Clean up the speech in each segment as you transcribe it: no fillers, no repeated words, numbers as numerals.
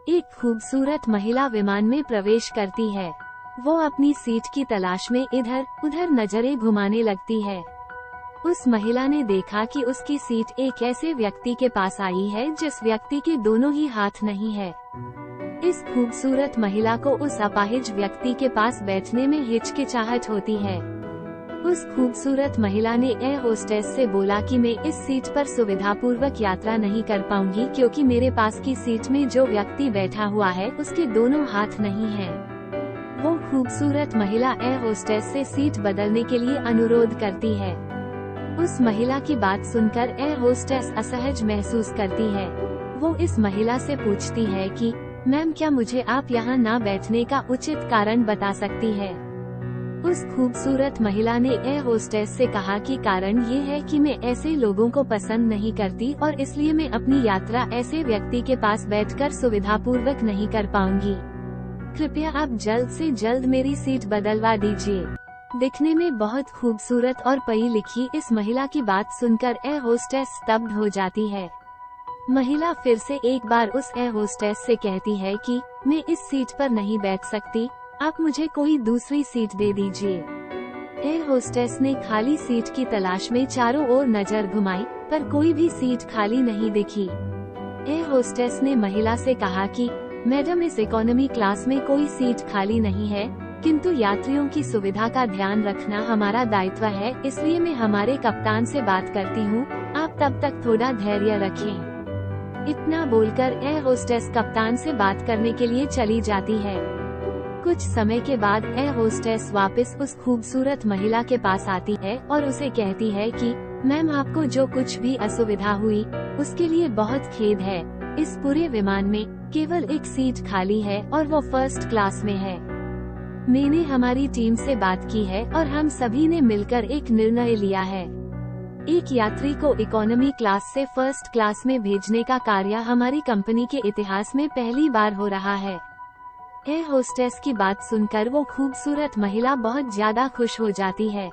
एक खूबसूरत महिला विमान में प्रवेश करती है। वो अपनी सीट की तलाश में इधर उधर नजरें घुमाने लगती है। उस महिला ने देखा कि उसकी सीट एक ऐसे व्यक्ति के पास आई है जिस व्यक्ति के दोनों ही हाथ नहीं है। इस खूबसूरत महिला को उस अपाहिज व्यक्ति के पास बैठने में हिचकिचाहट होती है। उस खूबसूरत महिला ने एयर होस्टेस से बोला कि मैं इस सीट पर सुविधापूर्वक यात्रा नहीं कर पाऊंगी क्योंकि मेरे पास की सीट में जो व्यक्ति बैठा हुआ है उसके दोनों हाथ नहीं हैं। वो खूबसूरत महिला एयर होस्टेस से सीट बदलने के लिए अनुरोध करती है। उस महिला की बात सुनकर एयर होस्टेस असहज महसूस करती है। वो इस महिला से पूछती है कि मैम, क्या मुझे आप यहाँ ना बैठने का उचित कारण बता सकती है? उस खूबसूरत महिला ने एयर होस्टेस से कहा कि कारण ये है कि मैं ऐसे लोगों को पसंद नहीं करती और इसलिए मैं अपनी यात्रा ऐसे व्यक्ति के पास बैठकर सुविधापूर्वक नहीं कर पाऊंगी। कृपया आप जल्द से जल्द मेरी सीट बदलवा दीजिए। दिखने में बहुत खूबसूरत और पढ़ी लिखी इस महिला की बात सुनकर एयर होस्टेस स्तब्ध हो जाती है। महिला फिर से एक बार उस एयर होस्टेस से कहती है कि मैं इस सीट पर नहीं बैठ सकती, आप मुझे कोई दूसरी सीट दे दीजिए। एयर होस्टेस ने खाली सीट की तलाश में चारों ओर नजर घुमाई, पर कोई भी सीट खाली नहीं दिखी। एयर होस्टेस ने महिला से कहा कि मैडम, इस इकोनॉमी क्लास में कोई सीट खाली नहीं है, किंतु यात्रियों की सुविधा का ध्यान रखना हमारा दायित्व है, इसलिए मैं हमारे कप्तान से बात करती हूँ, आप तब तक थोड़ा धैर्य रखें। इतना बोलकर एयर होस्टेस कप्तान से बात करने के लिए चली जाती है। कुछ समय के बाद एयर होस्टेस वापस उस खूबसूरत महिला के पास आती है और उसे कहती है कि मैम, आपको जो कुछ भी असुविधा हुई उसके लिए बहुत खेद है। इस पूरे विमान में केवल एक सीट खाली है और वो फर्स्ट क्लास में है। मैंने हमारी टीम से बात की है और हम सभी ने मिलकर एक निर्णय लिया है। एक यात्री को इकोनॉमी क्लास से फर्स्ट क्लास में भेजने का कार्य हमारी कंपनी के इतिहास में पहली बार हो रहा है। एयर होस्टेस की बात सुनकर वो खूबसूरत महिला बहुत ज्यादा खुश हो जाती है,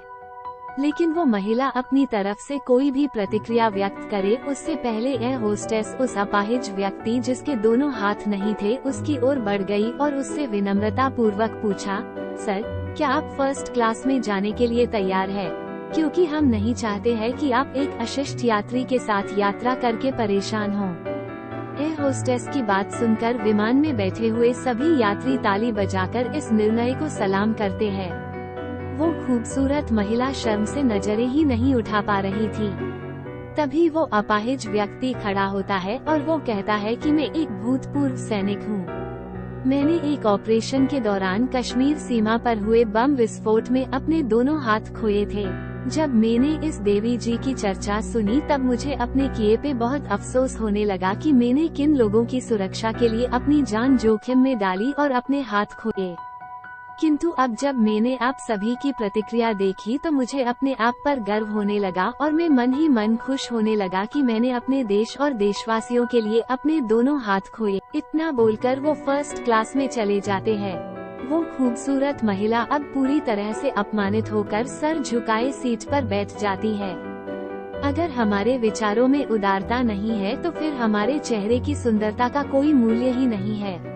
लेकिन वो महिला अपनी तरफ से कोई भी प्रतिक्रिया व्यक्त करे उससे पहले एयर होस्टेस उस अपाहिज व्यक्ति जिसके दोनों हाथ नहीं थे उसकी ओर बढ़ गई और उससे विनम्रता पूर्वक पूछा, सर, क्या आप फर्स्ट क्लास में जाने के लिए तैयार है? क्योंकि हम नहीं चाहते हैं कि आप एक अशिष्ट यात्री के साथ यात्रा करके परेशान हों। एयर होस्टेस की बात सुनकर विमान में बैठे हुए सभी यात्री ताली बजाकर इस निर्णय को सलाम करते हैं। वो खूबसूरत महिला शर्म से नजरें ही नहीं उठा पा रही थी। तभी वो अपाहिज व्यक्ति खड़ा होता है और वो कहता है कि मैं एक भूतपूर्व सैनिक हूँ। मैंने एक ऑपरेशन के दौरान कश्मीर सीमा पर हुए बम विस्फोट में अपने दोनों हाथ खोए थे। जब मैंने इस देवी जी की चर्चा सुनी तब मुझे अपने किए पे बहुत अफसोस होने लगा कि मैंने किन लोगों की सुरक्षा के लिए अपनी जान जोखिम में डाली और अपने हाथ खोए। किंतु अब जब मैंने आप सभी की प्रतिक्रिया देखी तो मुझे अपने आप पर गर्व होने लगा और मैं मन ही मन खुश होने लगा कि मैंने अपने देश और देशवासियों के लिए अपने दोनों हाथ खोए। इतना बोलकर वो फर्स्ट क्लास में चले जाते हैं। वो खूबसूरत महिला अब पूरी तरह से अपमानित होकर सर झुकाए सीट पर बैठ जाती है। अगर हमारे विचारों में उदारता नहीं है तो फिर हमारे चेहरे की सुंदरता का कोई मूल्य ही नहीं है।